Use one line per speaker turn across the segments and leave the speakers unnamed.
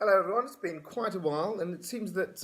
Hello everyone, it's been quite a while and it seems that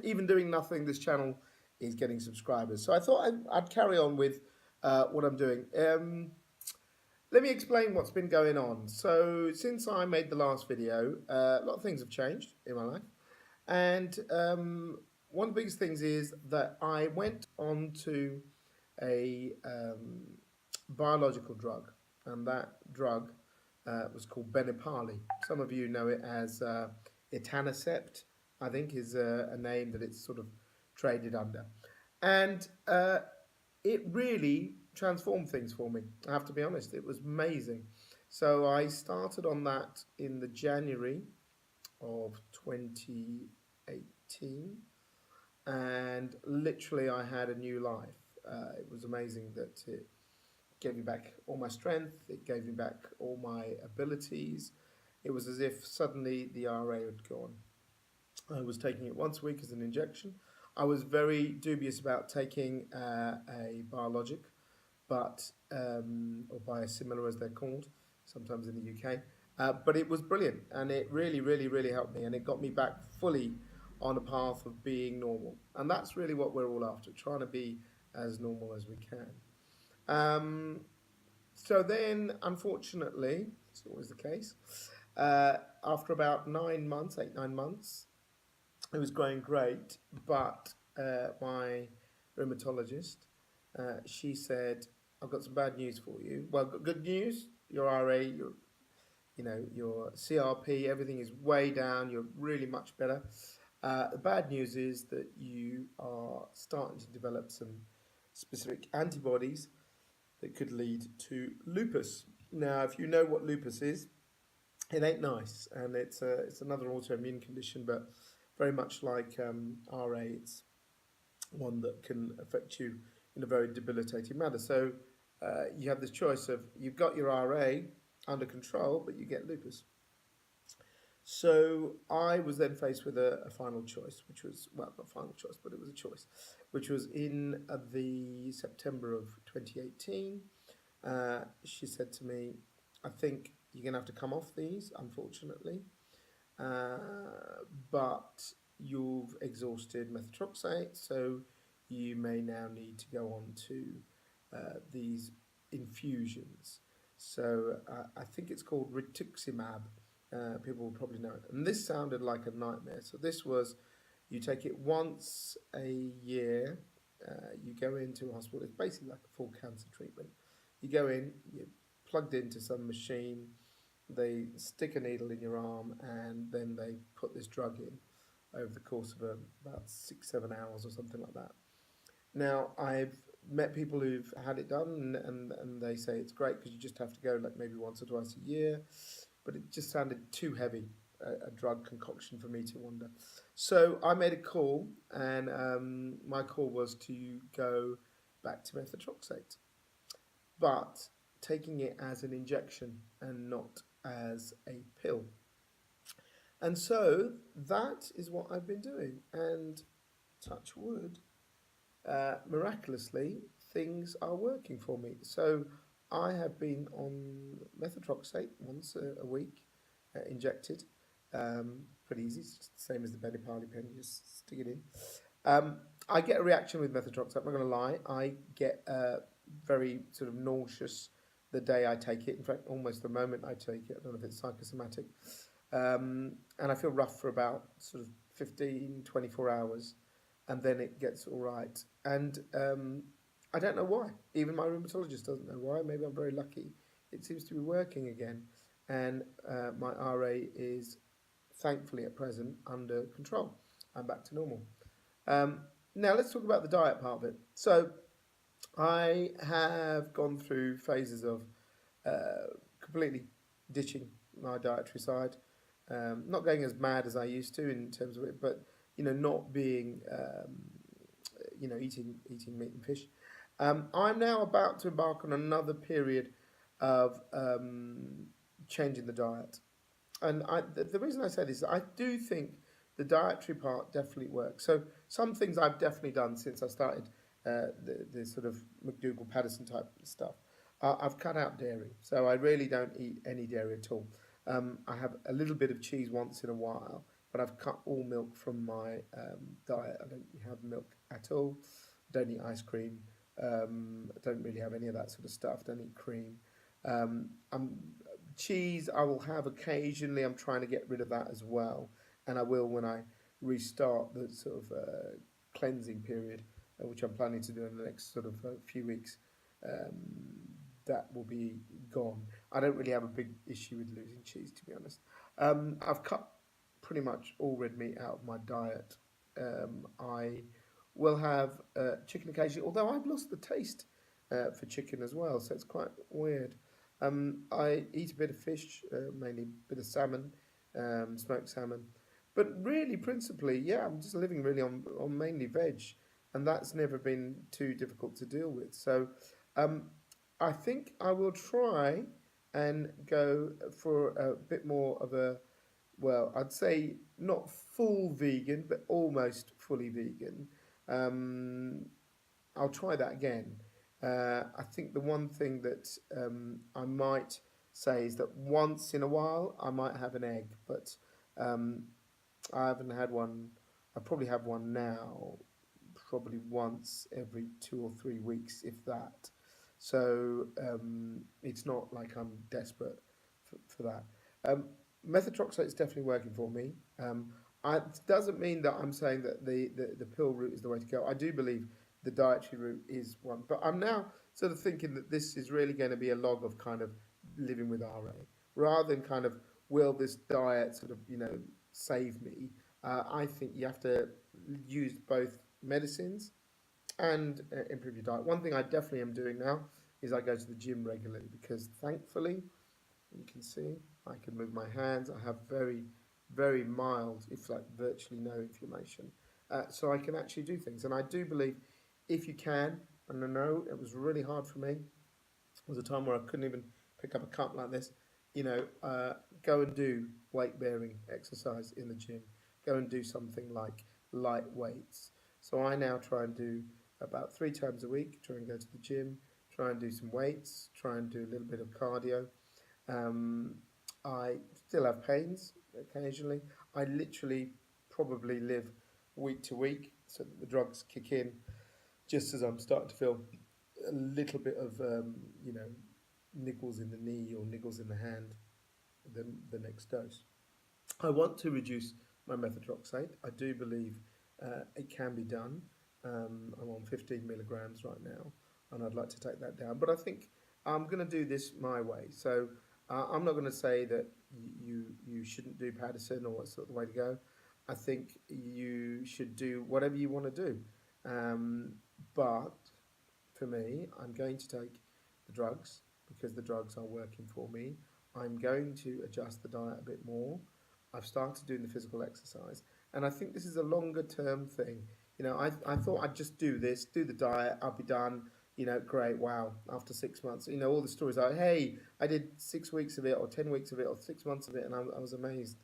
even doing nothing, this channel is getting subscribers. So I thought I'd carry on with what I'm doing. Let me explain what's been going on. So since I made the last video, a lot of things have changed in my life. And one of the biggest things is that I went on to a biological drug, and that drug was called Benepali. Some of you know it as etanercept, I think is a name that it's sort of traded under. And it really transformed things for me, I have to be honest. It was amazing. So I started on that in the January of 2018, and literally I had a new life. It was amazing that it gave me back all my strength, it gave me back all my abilities. It was as if suddenly the RA had gone. I was taking it once a week as an injection. I was very dubious about taking a biologic, but or biosimilar as they're called, sometimes in the UK. But it was brilliant, and it really, really, really helped me, and it got me back fully on a path of being normal. And that's really what we're all after, trying to be as normal as we can. Um, so then, unfortunately, it's always the case, after about 9 months, 8, 9 months, it was going great, but my rheumatologist, she said, "I've got some bad news for you." Well, good news, your RA, your CRP, everything is way down. You're really much better. The bad news is that you are starting to develop some specific antibodies that could lead to lupus. Now, if you know what lupus is, it ain't nice, and it's another autoimmune condition, but very much like RA, it's one that can affect you in a very debilitating manner. So you have this choice of you've got your RA under control, but you get lupus. So I was then faced with a final choice, which was, well, not final choice, but it was a choice, which was in the September of 2018. She said to me, "I think you're going to have to come off these, unfortunately, but you've exhausted methotrexate, so you may now need to go on to these infusions." So I think it's called rituximab. People will probably know it. And this sounded like a nightmare. So this was, you take it once a year, you go into a hospital. It's basically like a full cancer treatment. You go in, you're plugged into some machine, they stick a needle in your arm, and then they put this drug in over the course of about 6, 7 hours or something like that. Now, I've met people who've had it done, and they say it's great because you just have to go like maybe once or twice a year, but it just sounded too heavy, a drug concoction for me to wander. So I made a call, and my call was to go back to methotrexate, but taking it as an injection and not as a pill. And so that is what I've been doing. And touch wood, miraculously, things are working for me. So I have been on methotrexate once a week, injected. Pretty easy, it's just the same as the Benepali pen, you just stick it in. I get a reaction with methotrexate, I'm not going to lie. I get very sort of nauseous the day I take it. In fact, almost the moment I take it. I don't know if it's psychosomatic. And I feel rough for about sort of 15, 24 hours, and then it gets all right. And I don't know why. Even my rheumatologist doesn't know why. Maybe I'm very lucky. It seems to be working again. And my RA is thankfully at present under control. I'm back to normal. Now let's talk about the diet part of it. So I have gone through phases of completely ditching my dietary side, not going as mad as I used to in terms of it, but not being, eating meat and fish. I'm now about to embark on another period of changing the diet, and the reason I say this is I do think the dietary part definitely works. So some things I've definitely done since I started the sort of McDougall-Patterson type stuff. I've cut out dairy, so I really don't eat any dairy at all. I have a little bit of cheese once in a while, but I've cut all milk from my diet. I don't have milk at all. I don't eat ice cream. I don't really have any of that sort of stuff. I don't eat cream. I'm cheese I will have occasionally. I'm trying to get rid of that as well, and I will when I restart the sort of cleansing period, which I'm planning to do in the next sort of few weeks. Um, that will be gone. I don't really have a big issue with losing cheese, to be honest. I've cut pretty much all red meat out of my diet. I will have chicken occasionally, although I've lost the taste for chicken as well, so it's quite weird. I eat a bit of fish, mainly a bit of salmon, smoked salmon, but really, principally, yeah, I'm just living really on mainly veg, and that's never been too difficult to deal with. So, um, I think I will try and go for a bit more of a, well, I'd say not full vegan, but almost fully vegan. Um, I'll try that again. I think the one thing that I might say is that once in a while I might have an egg, but um, I haven't had one. I probably have one now, probably once every 2 or 3 weeks, if that. So it's not like I'm desperate for that. Um, Methotrexate is definitely working for me. It doesn't mean that I'm saying that the pill route is the way to go. I do believe the dietary route is one, but I'm now sort of thinking that this is really going to be a log of kind of living with RA rather than kind of will this diet sort of save me. I think you have to use both medicines and improve your diet. One thing I definitely am doing now is I go to the gym regularly because thankfully you can see I can move my hands. I have very, very mild, if like virtually no inflammation. So I can actually do things. And I do believe if you can, and I know it was really hard for me, there was a time where I couldn't even pick up a cup like this. Go and do weight bearing exercise in the gym. Go and do something like light weights. So I now try and do about 3 times a week. Try and go to the gym. Try and do some weights. Try and do a little bit of cardio. Um, I still have pains occasionally. I literally probably live week to week, so that the drugs kick in just as I'm starting to feel a little bit of niggles in the knee or niggles in the hand. The next dose. I want to reduce my methotrexate. I do believe it can be done. I'm on 15 milligrams right now, and I'd like to take that down. But I think I'm going to do this my way. So I'm not going to say that you shouldn't do Paddison or what's the way to go. I think you should do whatever you want to do. But for me, I'm going to take the drugs because the drugs are working for me. I'm going to adjust the diet a bit more. I've started doing the physical exercise, and I think this is a longer term thing. I thought I'd just do this, do the diet, I'll be done. Great, wow. After 6 months, all the stories are, hey, I did 6 weeks of it, or 10 weeks of it, or 6 months of it, and I was amazed.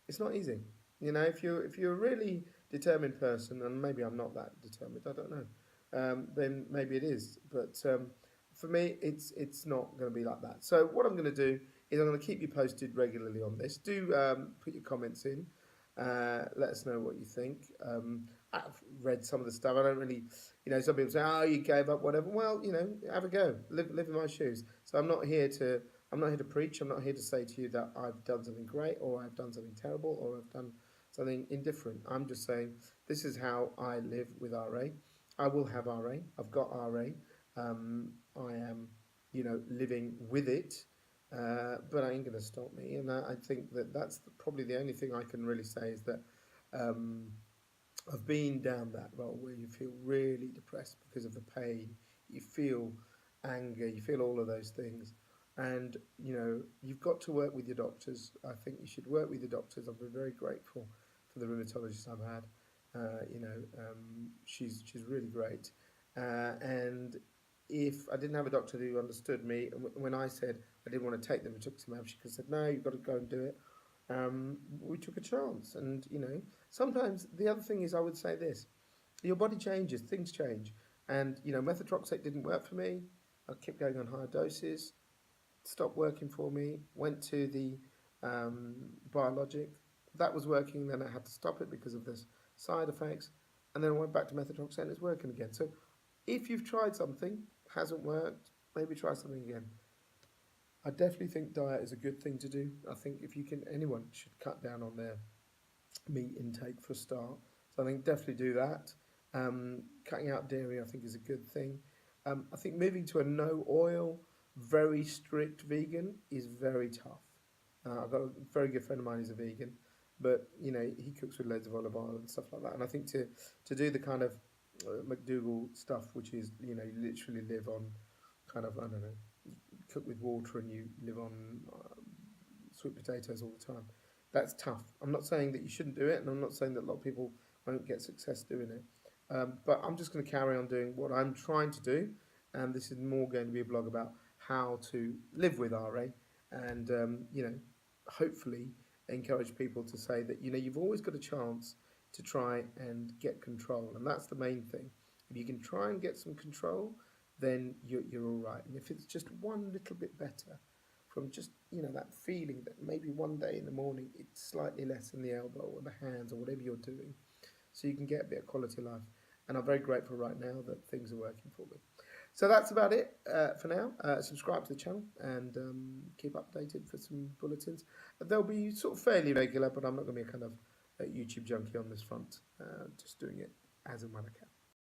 It's not easy. If you're a really determined person, and maybe I'm not that determined, I don't know, then maybe it is. But for me, it's not going to be like that. So what I'm going to do is I'm going to keep you posted regularly on this. Do put your comments in. Let us know what you think. I've read some of the stuff. I don't really, some people say, "Oh, you gave up, whatever." Well, have a go. Live in my shoes. So I'm not here to preach. I'm not here to say to you that I've done something great or I've done something terrible or I've done something indifferent. I'm just saying this is how I live with RA. I will have RA. I've got RA. I am, living with it, but it ain't going to stop me. And I think that that's probably the only thing I can really say is that um, I've been down that road where you feel really depressed because of the pain. You feel anger. You feel all of those things. And, you've got to work with your doctors. I think you should work with your doctors. I've been very grateful for the rheumatologist I've had. She's really great. And if I didn't have a doctor who understood me, when I said I didn't want to take them, I took some out. She said, "No, you've got to go and do it." We took a chance, and sometimes the other thing is I would say this: your body changes, things change, and methotrexate didn't work for me. I kept going on higher doses, stopped working for me. Went to the Biologic. That was working, then I had to stop it because of this side effects, and then I went back to methotrexate and it's working again. So if you've tried something, hasn't worked, maybe try something again. I definitely think diet is a good thing to do. I think if you can, anyone should cut down on their meat intake for a start. So I think definitely do that. Cutting out dairy, I think, is a good thing. I think moving to a no oil, very strict vegan is very tough. I've got a very good friend of mine who's a vegan, but he cooks with loads of olive oil and stuff like that. And I think to do the kind of McDougall stuff, which is you literally live on kind of, I don't know, cook with water and you live on sweet potatoes all the time. That's tough. I'm not saying that you shouldn't do it, and I'm not saying that a lot of people won't get success doing it. But I'm just going to carry on doing what I'm trying to do, and this is more going to be a blog about how to live with RA, and hopefully encourage people to say that you've always got a chance to try and get control, and that's the main thing. If you can try and get some control, then you're all right. And if it's just one little bit better, from just that feeling that maybe one day in the morning it's slightly less in the elbow or the hands or whatever you're doing, so you can get a bit of quality of life. And I'm very grateful right now that things are working for me. So that's about it for now. Subscribe to the channel and keep updated for some bulletins. They'll be sort of fairly regular, but I'm not going to be a kind of YouTube junkie on this front. Just doing it as and when I can.